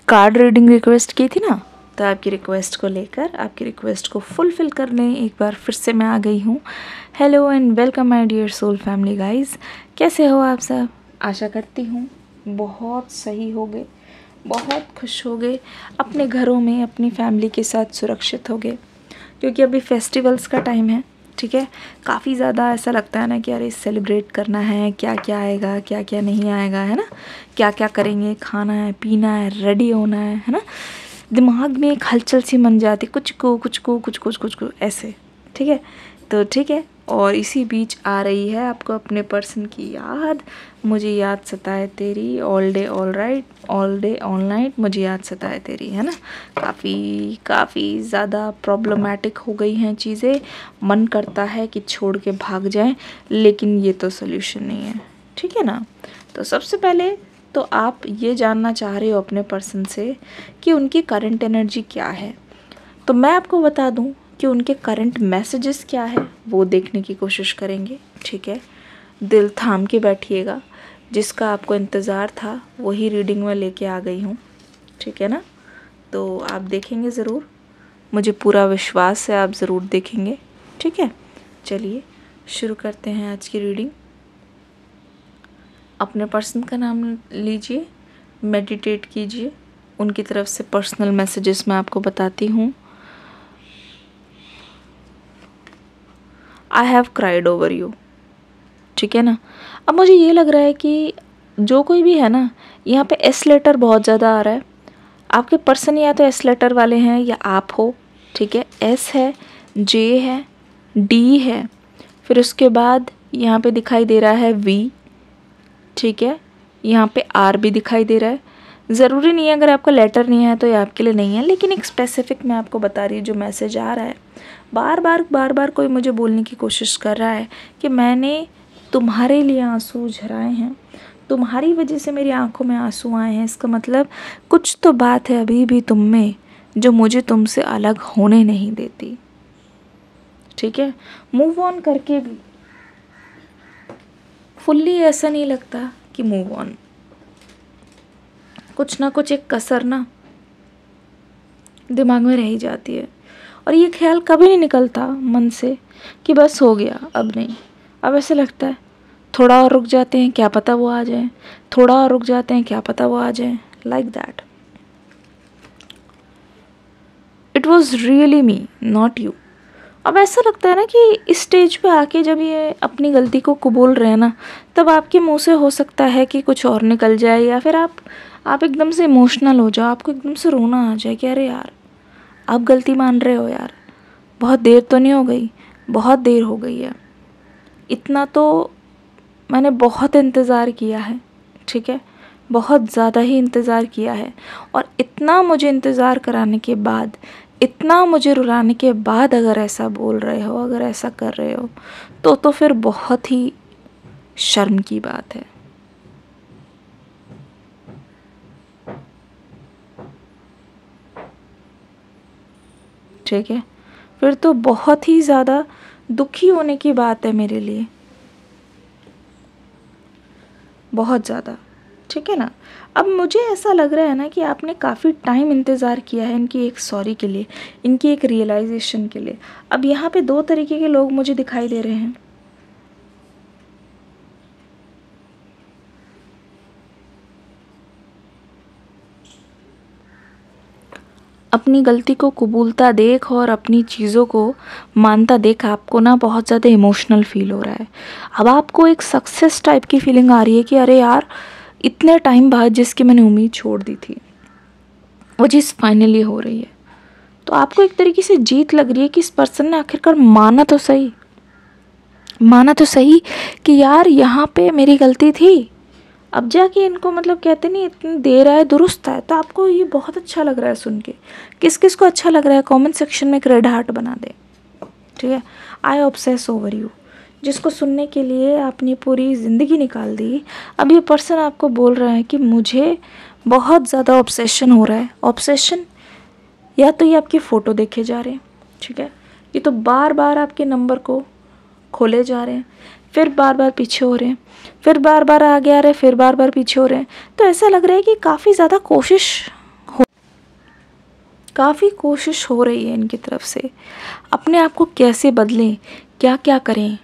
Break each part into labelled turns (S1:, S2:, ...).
S1: Card reading request की थी ना, तो आपकी रिक्वेस्ट को लेकर, आपकी रिक्वेस्ट को फुलफ़िल करने एक बार फिर से मैं आ गई हूँ। Hello and welcome my dear soul family guys, कैसे हो आप सब? आशा करती हूँ बहुत सही होगे, बहुत खुश होगे, अपने घरों में अपनी फैमिली के साथ सुरक्षित होगे, क्योंकि अभी फेस्टिवल्स का टाइम है। ठीक है, काफ़ी ज़्यादा ऐसा लगता है ना कि अरे सेलिब्रेट करना है, क्या क्या आएगा क्या क्या नहीं आएगा, है ना, क्या क्या करेंगे, खाना है, पीना है, रेडी होना है ना। दिमाग में एक हलचल सी मन जाती, कुछ को ऐसे। ठीक है, तो ठीक है, और इसी बीच आ रही है आपको अपने पर्सन की याद। मुझे याद सताए तेरी, all day all right, all day all night, मुझे याद सताए तेरी, है ना। काफ़ी ज़्यादा प्रॉब्लमैटिक हो गई हैं चीज़ें। मन करता है कि छोड़ के भाग जाएं, लेकिन ये तो सोल्यूशन नहीं है। ठीक है ना। तो सबसे पहले तो आप ये जानना चाह रहे हो अपने पर्सन से कि उनकी करंट एनर्जी क्या है। तो मैं आपको बता दूं कि उनके करंट मैसेजेस क्या है, वो देखने की कोशिश करेंगे। ठीक है, दिल थाम के बैठिएगा, जिसका आपको इंतज़ार था वही रीडिंग में लेके आ गई हूँ। ठीक है ना, तो आप देखेंगे ज़रूर, मुझे पूरा विश्वास है आप ज़रूर देखेंगे। ठीक है, चलिए शुरू करते हैं आज की रीडिंग। अपने पर्सन का नाम लीजिए, मेडिटेट कीजिए, उनकी तरफ से पर्सनल मैसेजेस मैं आपको बताती हूँ। I have cried over you. ठीक है ना। अब मुझे ये लग रहा है कि जो कोई भी है ना, यहाँ पे एस लेटर बहुत ज़्यादा आ रहा है। आपके पर्सन या तो एस लेटर वाले हैं या आप हो। ठीक है, एस है, जे है, डी है, फिर उसके बाद यहाँ पे दिखाई दे रहा है वी। ठीक है, यहाँ पे आर भी दिखाई दे रहा है। ज़रूरी नहीं है, अगर आपका लेटर नहीं है तो ये आपके लिए नहीं है, लेकिन एक स्पेसिफिक मैं आपको बता रही हूँ जो मैसेज आ रहा है। बार बार कोई मुझे बोलने की कोशिश कर रहा है कि मैंने तुम्हारे लिए आंसू झराए हैं, तुम्हारी वजह से मेरी आंखों में आंसू आए हैं। इसका मतलब कुछ तो बात है अभी भी तुम में जो मुझे तुमसे अलग होने नहीं देती। ठीक है, मूव ऑन करके भी फुल्ली ऐसा नहीं लगता कि मूव ऑन, कुछ ना कुछ एक कसर ना दिमाग में रह ही जाती है, और ये ख्याल कभी नहीं निकलता मन से कि बस हो गया, अब नहीं। अब ऐसे लगता है थोड़ा और रुक जाते हैं, क्या पता वो आ जाए, थोड़ा और रुक जाते हैं, क्या पता वो आ जाए, like that. It was really me not you. अब ऐसा लगता है ना कि इस स्टेज पे आके जब ये अपनी गलती को कबूल रहे हैं ना, तब आपके मुंह से हो सकता है कि कुछ और निकल जाए, या फिर आप एकदम से इमोशनल हो जाओ, आपको एकदम से रोना आ जाए कि अरे यार आप गलती मान रहे हो यार, बहुत देर तो नहीं हो गई, बहुत देर हो गई है, इतना तो मैंने बहुत इंतज़ार किया है। ठीक है, बहुत ज़्यादा ही इंतज़ार किया है, और इतना मुझे इंतज़ार कराने के बाद, इतना मुझे रुलाने के बाद अगर ऐसा बोल रहे हो, अगर ऐसा कर रहे हो, तो फिर बहुत ही शर्म की बात है। ठीक है, फिर तो बहुत ही ज़्यादा दुखी होने की बात है मेरे लिए, बहुत ज़्यादा। ठीक है ना। अब मुझे ऐसा लग रहा है ना कि आपने काफ़ी टाइम इंतज़ार किया है इनकी एक सॉरी के लिए, इनकी एक रियलाइजेशन के लिए। अब यहाँ पे दो तरीके के लोग मुझे दिखाई दे रहे हैं। अपनी गलती को कबूलता देख और अपनी चीज़ों को मानता देख आपको ना बहुत ज़्यादा इमोशनल फील हो रहा है। अब आपको एक सक्सेस टाइप की फीलिंग आ रही है कि अरे यार इतने टाइम बाद जिसकी मैंने उम्मीद छोड़ दी थी, वो चीज़ फाइनली हो रही है। तो आपको एक तरीके से जीत लग रही है कि इस पर्सन ने आखिरकार माना तो सही कि यार यहाँ पे मेरी गलती थी। अब जाके इनको मतलब कहते नहीं इतनी देर आए दुरुस्त आए। तो आपको ये बहुत अच्छा लग रहा है सुन के। किस किस को अच्छा लग रहा है कमेंट सेक्शन में एक रेड हार्ट बना दे। ठीक है, आई ऑब्सेस ओवर यू, जिसको सुनने के लिए आपने पूरी ज़िंदगी निकाल दी। अब ये पर्सन आपको बोल रहा है कि मुझे बहुत ज़्यादा ऑब्सेशन हो रहा है। ऑब्सेशन या तो ये आपकी फ़ोटो देखे जा रहे हैं, ठीक है, ये तो बार बार आपके नंबर को खोले जा रहे हैं, फिर बार बार पीछे हो रहे हैं, फिर बार बार आगे आ रहे हैं, फिर बार बार पीछे हो रहे हैं। तो ऐसा लग रहा है कि काफ़ी ज़्यादा कोशिश काफ़ी कोशिश हो रही है इनकी तरफ से। अपने आप को कैसे बदलें, क्या क्या करें,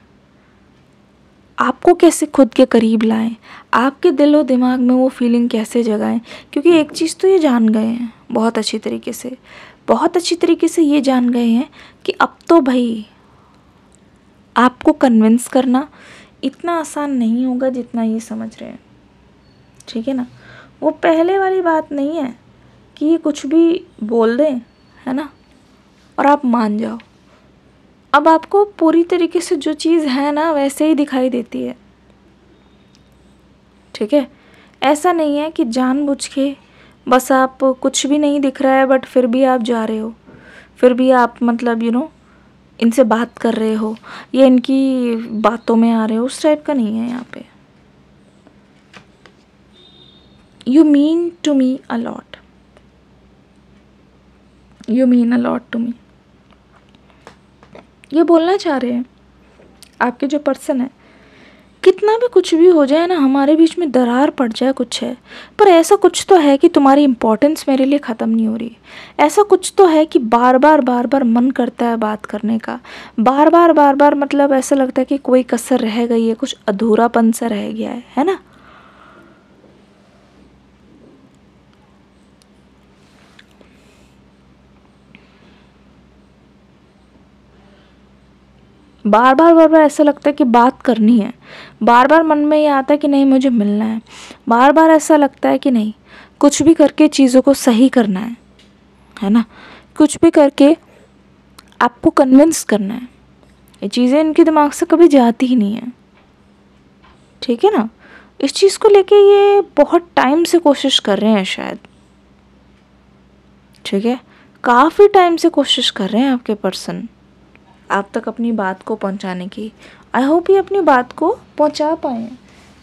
S1: आपको कैसे खुद के करीब लाएं, आपके दिल और दिमाग में वो फीलिंग कैसे जगाएं। क्योंकि एक चीज़ तो ये जान गए हैं बहुत अच्छी तरीके से ये जान गए हैं कि अब तो भाई आपको कन्विंस करना इतना आसान नहीं होगा जितना ये समझ रहे हैं। ठीक है ना। वो पहले वाली बात नहीं है कि ये कुछ भी बोल दें, है ना, और आप मान जाओ। अब आपको पूरी तरीके से जो चीज़ है ना वैसे ही दिखाई देती है। ठीक है। ऐसा नहीं है कि जानबूझ के बस आप कुछ भी नहीं दिख रहा है बट फिर भी आप जा रहे हो, फिर भी आप मतलब इनसे बात कर रहे हो या इनकी बातों में आ रहे हो, उस टाइप का नहीं है यहाँ पे। You mean to me a lot, you mean a lot to me, ये बोलना चाह रहे हैं आपके जो पर्सन है। कितना भी कुछ भी हो जाए ना, हमारे बीच में दरार पड़ जाए, कुछ है पर ऐसा कुछ तो है कि तुम्हारी इम्पोर्टेंस मेरे लिए ख़त्म नहीं हो रही। ऐसा कुछ तो है कि बार बार मन करता है बात करने का, बार बार मतलब ऐसा लगता है कि कोई कसर रह गई है, कुछ अधूरापन सा रह गया है ना। बार बार ऐसा लगता है कि बात करनी है, बार बार मन में ये आता है कि नहीं मुझे मिलना है, बार बार ऐसा लगता है कि नहीं कुछ भी करके चीज़ों को सही करना है ना, कुछ भी करके आपको कन्विंस करना है। ये चीज़ें इनके दिमाग से कभी जाती ही नहीं है। ठीक है ना। इस चीज़ को लेके ये बहुत टाइम से कोशिश कर रहे हैं शायद। ठीक है। काफ़ी टाइम से कोशिश कर रहे हैं आपके पर्सन आप तक अपनी बात को पहुंचाने की। आई होप ये अपनी बात को पहुंचा पाए।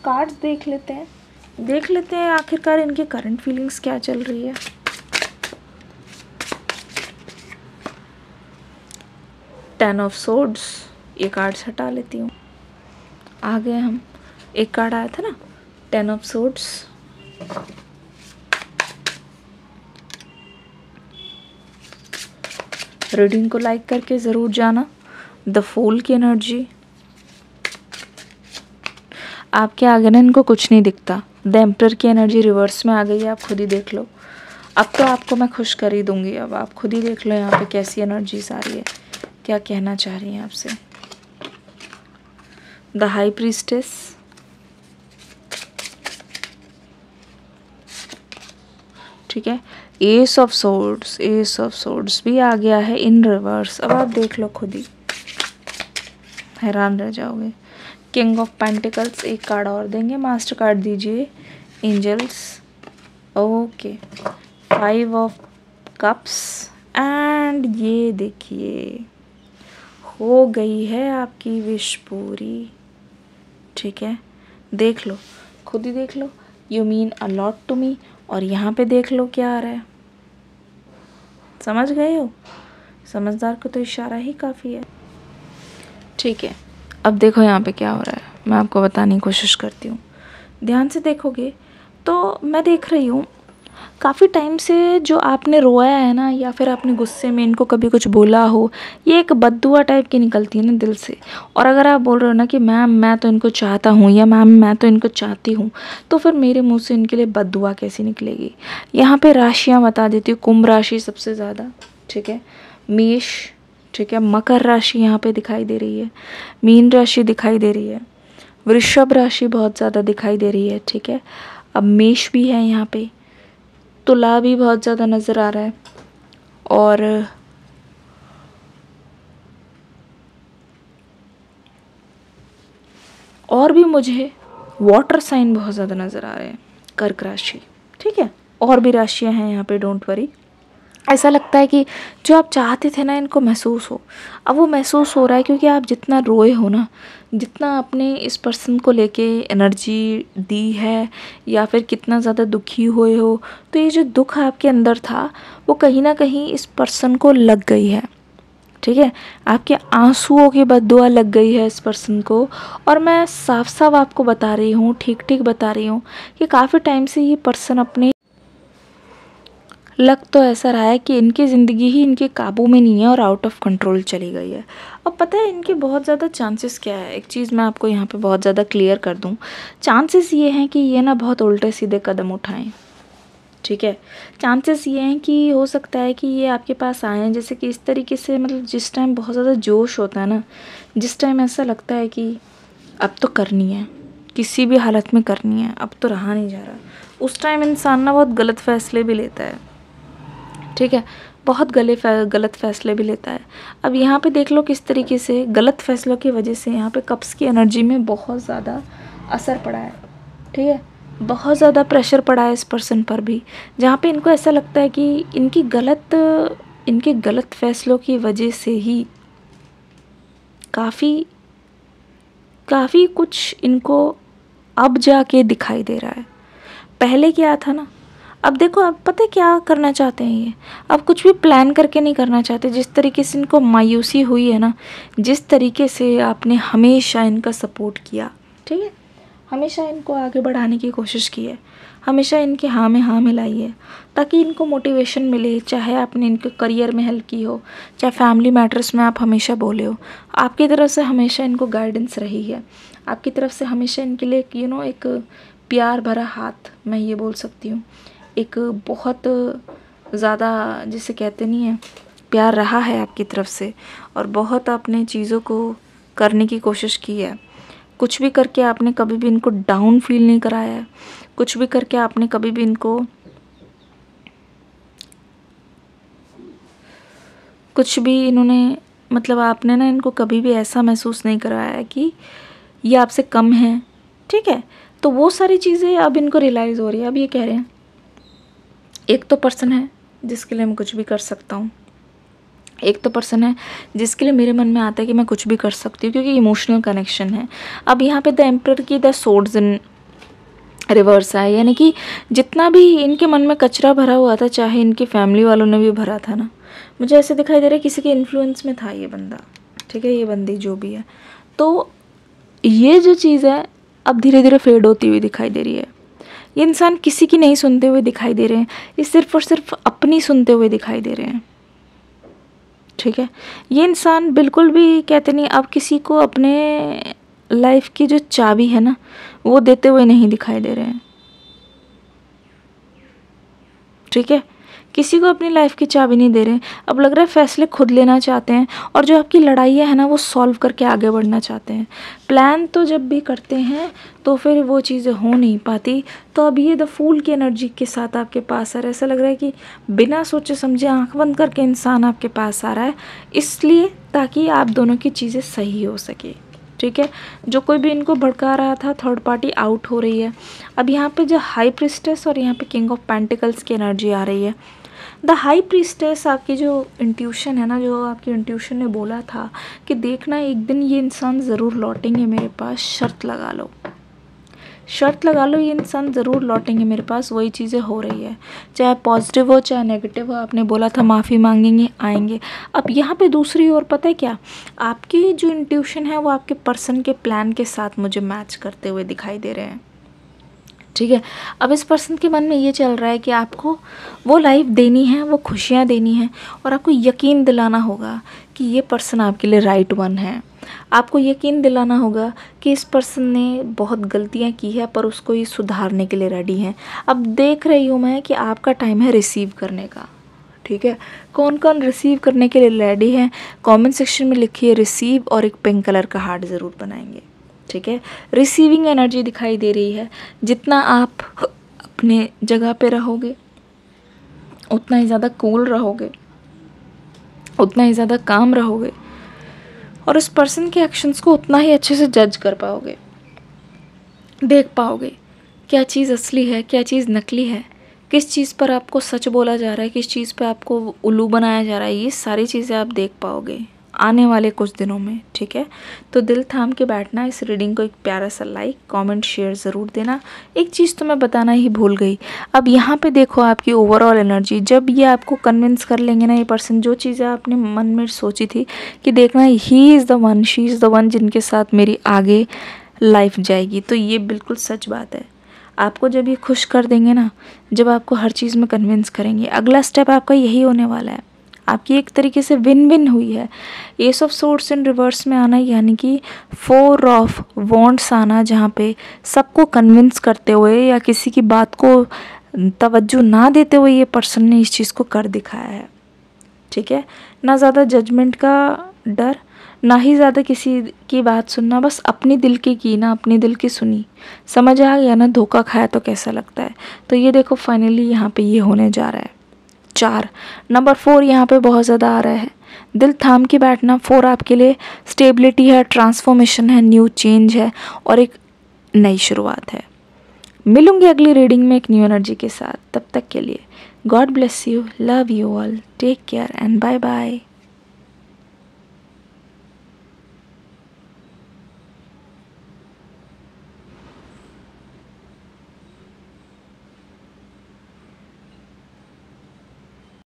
S1: कार्ड्स देख लेते हैं आखिरकार इनके करंट फीलिंग्स क्या चल रही है। टेन ऑफ सोर्ड्स, ये कार्ड्स हटा लेती हूँ। आ गए हम, एक कार्ड आया था ना, टेन ऑफ सोर्ड्स। रीडिंग को लाइक करके ज़रूर जाना। द फूल की एनर्जी, आपके आगे ना इनको कुछ नहीं दिखता। द एम्परर की एनर्जी रिवर्स में आ गई है, आप खुद ही देख लो। अब तो आपको मैं खुश कर ही दूंगी, अब आप खुद ही देख लो यहाँ पे कैसी एनर्जीज आ रही है, क्या कहना चाह रही हैं आपसे। द हाई प्रीस्टेस, ठीक है। एस ऑफ सोर्ड्स भी आ गया है इन रिवर्स। अब आप देख लो खुद ही, हैरान रह जाओगे। किंग ऑफ पेंटिकल्स, एक कार्ड और देंगे, मास्टर कार्ड दीजिए angels. Okay, five of cups and ये देखिए हो गई है आपकी विश पूरी। ठीक है, देख लो खुद ही देख लो। You mean a lot to me, और यहाँ पे देख लो क्या आ रहा है। समझ गए हो, समझदार को तो इशारा ही काफ़ी है। ठीक है, अब देखो यहाँ पे क्या हो रहा है, मैं आपको बताने की कोशिश करती हूँ। ध्यान से देखोगे तो मैं देख रही हूँ काफ़ी टाइम से जो आपने रोया है ना, या फिर आपने गुस्से में इनको कभी कुछ बोला हो, ये एक बद्दुआ टाइप की निकलती है ना दिल से। और अगर आप बोल रहे हो ना कि मैम मैं तो इनको चाहता हूँ, या मैम मैं तो इनको चाहती हूँ, तो फिर मेरे मुंह से इनके लिए बद्दुआ कैसी निकलेगी। यहाँ पे राशियाँ बता देती हूँ। कुंभ राशि सबसे ज़्यादा, ठीक है, मेष, ठीक है, मकर राशि यहाँ पे दिखाई दे रही है, मीन राशि दिखाई दे रही है, वृषभ राशि बहुत ज़्यादा दिखाई दे रही है। ठीक है, अब मेष भी है यहाँ पे, तुला भी बहुत ज़्यादा नज़र आ रहा है, और भी मुझे वाटर साइन बहुत ज़्यादा नज़र आ रहे हैं, कर्क राशि। ठीक है, और भी राशियाँ हैं यहाँ पे, डोंट वरी। ऐसा लगता है कि जो आप चाहते थे ना इनको महसूस हो, अब वो महसूस हो रहा है। क्योंकि आप जितना रोए हो ना, जितना अपने इस पर्सन को लेके एनर्जी दी है, या फिर कितना ज़्यादा दुखी हुए हो, तो ये जो दुख आपके अंदर था वो कहीं ना कहीं इस पर्सन को लग गई है। ठीक है, आपके आंसुओं की बद्दुआ लग गई है इस पर्सन को। और मैं साफ साफ आपको बता रही हूँ, ठीक ठीक बता रही हूँ कि काफ़ी टाइम से ये पर्सन अपने लग तो ऐसा रहा है कि इनकी ज़िंदगी ही इनके काबू में नहीं है और आउट ऑफ कंट्रोल चली गई है। अब पता है इनके बहुत ज़्यादा चांसेस क्या है, एक चीज़ मैं आपको यहाँ पे बहुत ज़्यादा क्लियर कर दूँ। चांसेस ये हैं कि ये ना बहुत उल्टे सीधे कदम उठाएं, ठीक है। चांसेस ये हैं कि हो सकता है कि ये आपके पास आएँ जैसे कि इस तरीके से, मतलब जिस टाइम बहुत ज़्यादा जोश होता है ना, जिस टाइम ऐसा लगता है कि अब तो करनी है, किसी भी हालत में करनी है, अब तो रहा नहीं जा रहा, उस टाइम इंसान ना बहुत गलत फ़ैसले भी लेता है, ठीक है, बहुत गलत फ़ैसले भी लेता है। अब यहाँ पे देख लो किस तरीके से गलत फ़ैसलों की वजह से यहाँ पे कप्स की एनर्जी में बहुत ज़्यादा असर पड़ा है, ठीक है, बहुत ज़्यादा प्रेशर पड़ा है इस पर्सन पर भी, जहाँ पे इनको ऐसा लगता है कि इनके गलत फ़ैसलों की वजह से ही काफ़ी कुछ इनको अब जाके दिखाई दे रहा है। पहले क्या था ना, अब देखो, अब पता है क्या करना चाहते हैं ये, अब कुछ भी प्लान करके नहीं करना चाहते। जिस तरीके से इनको मायूसी हुई है ना, जिस तरीके से आपने हमेशा इनका सपोर्ट किया, ठीक है, हमेशा इनको आगे बढ़ाने की कोशिश की है, हमेशा इनके हाँ में हाँ मिलाई है ताकि इनको मोटिवेशन मिले, चाहे आपने इनके करियर में हेल्प की हो, चाहे फैमिली मैटर्स में आप हमेशा बोले हो, आपकी तरफ से हमेशा इनको गाइडेंस रही है, आपकी तरफ से हमेशा इनके लिए एक प्यार भरा हाथ, मैं ये बोल सकती हूँ, एक बहुत ज़्यादा जिसे कहते नहीं है प्यार रहा है आपकी तरफ से, और बहुत आपने चीज़ों को करने की कोशिश की है। कुछ भी करके आपने कभी भी इनको डाउन फील नहीं कराया है, कुछ भी करके आपने कभी भी इनको आपने ना इनको कभी भी ऐसा महसूस नहीं कराया है कि ये आपसे कम है, ठीक है। तो वो सारी चीज़ें अब इनको रियलाइज़ हो रही है। अब ये कह रहे हैं एक तो पर्सन है जिसके लिए मैं कुछ भी कर सकता हूँ, एक तो पर्सन है जिसके लिए मेरे मन में आता है कि मैं कुछ भी कर सकती हूँ, क्योंकि इमोशनल कनेक्शन है। अब यहाँ पे द एम्परर की द सोर्ड्स इन रिवर्स है, यानी कि जितना भी इनके मन में कचरा भरा हुआ था, चाहे इनकी फैमिली वालों ने भी भरा था ना, मुझे ऐसे दिखाई दे रहा है किसी के इन्फ्लुएंस में था ये बंदा, ठीक है, ये बंदी जो भी है। तो ये जो चीज़ है अब धीरे धीरे फेड होती हुई दिखाई दे रही है। ये इंसान किसी की नहीं सुनते हुए दिखाई दे रहे हैं, ये सिर्फ और सिर्फ अपनी सुनते हुए दिखाई दे रहे हैं, ठीक है। ये इंसान बिल्कुल भी कहते नहीं, अब किसी को अपने लाइफ की जो चाबी है ना वो देते हुए नहीं दिखाई दे रहे हैं, ठीक है, किसी को अपनी लाइफ की चाबी नहीं दे रहे हैं। अब लग रहा है फैसले खुद लेना चाहते हैं, और जो आपकी लड़ाइयाँ है ना वो सॉल्व करके आगे बढ़ना चाहते हैं। प्लान तो जब भी करते हैं तो फिर वो चीज़ें हो नहीं पाती। तो अब ये द फूल की एनर्जी के साथ आपके पास आ रहा है। ऐसा लग रहा है कि बिना सोचे समझे आँख बंद करके इंसान आपके पास आ रहा है, इसलिए ताकि आप दोनों की चीज़ें सही हो सके, ठीक है। जो कोई भी इनको भड़का रहा था, थर्ड पार्टी आउट हो रही है। अब यहाँ पे जो हाई प्रिस्टेस और यहाँ पे किंग ऑफ पेंटिकल्स की एनर्जी आ रही है। द हाई प्रीस्टेस आपकी जो इंट्यूशन है ना, जो आपकी इंट्यूशन ने बोला था कि देखना एक दिन ये इंसान ज़रूर लौटेंगे मेरे पास, शर्त लगा लो ये इंसान ज़रूर लौटेंगे मेरे पास, वही चीज़ें हो रही है, चाहे पॉजिटिव हो चाहे नेगेटिव हो। आपने बोला था माफ़ी मांगेंगे, आएंगे। अब यहाँ पे दूसरी ओर पता है क्या, आपकी जो इंट्यूशन है वो आपके पर्सन के प्लान के साथ मुझे मैच करते हुए दिखाई दे रहे हैं, ठीक है। अब इस पर्सन के मन में ये चल रहा है कि आपको वो लाइफ देनी है, वो खुशियाँ देनी है, और आपको यकीन दिलाना होगा कि ये पर्सन आपके लिए राइट वन है। आपको यकीन दिलाना होगा कि इस पर्सन ने बहुत गलतियाँ की है पर उसको ये सुधारने के लिए रेडी हैं। अब देख रही हूँ मैं कि आपका टाइम है रिसीव करने का, ठीक है। कौन कौन रिसीव करने के लिए रेडी है कमेंट सेक्शन में लिखिए रिसीव, और एक पिंक कलर का हार्ट ज़रूर बनाएंगे, ठीक है। रिसीविंग एनर्जी दिखाई दे रही है। जितना आप अपने जगह पे रहोगे उतना ही ज़्यादा कूल रहोगे, उतना ही ज़्यादा काम रहोगे, और उस पर्सन के एक्शंस को उतना ही अच्छे से जज कर पाओगे, देख पाओगे क्या चीज़ असली है, क्या चीज़ नकली है, किस चीज़ पर आपको सच बोला जा रहा है, किस चीज़ पे आपको उल्लू बनाया जा रहा है। ये सारी चीज़ें आप देख पाओगे आने वाले कुछ दिनों में, ठीक है। तो दिल थाम के बैठना, इस रीडिंग को एक प्यारा सा लाइक कमेंट शेयर ज़रूर देना। एक चीज़ तो मैं बताना ही भूल गई, अब यहाँ पे देखो आपकी ओवरऑल एनर्जी, जब ये आपको कन्विंस कर लेंगे ना ये पर्सन, जो चीज़ें आपने मन में सोची थी कि देखना he is the one, she is the one जिनके साथ मेरी आगे लाइफ जाएगी, तो ये बिल्कुल सच बात है। आपको जब ये खुश कर देंगे ना, जब आपको हर चीज़ में कन्विंस करेंगे, अगला स्टेप आपका यही होने वाला है। आपकी एक तरीके से विन विन हुई है। S of swords in reverse में आना यानी कि 4 ऑफ वॉन्ड्स आना, जहाँ पे सबको कन्विंस करते हुए या किसी की बात को तवज्जो ना देते हुए ये पर्सन ने इस चीज़ को कर दिखाया है। ठीक है, ना ज़्यादा जजमेंट का डर, ना ही ज़्यादा किसी की बात सुनना, बस अपनी दिल की ना अपनी दिल की सुनी। समझ आ गया ना धोखा खाया तो कैसा लगता है। तो ये देखो फाइनली यहाँ पे ये होने जा रहा है। 4 नंबर 4 यहाँ पे बहुत ज़्यादा आ रहा है। दिल थाम के बैठना। 4 आपके लिए स्टेबिलिटी है, ट्रांसफॉर्मेशन है, न्यू चेंज है और एक नई शुरुआत है। मिलूंगी अगली रीडिंग में एक न्यू एनर्जी के साथ। तब तक के लिए God bless you, love you all, take care and bye bye.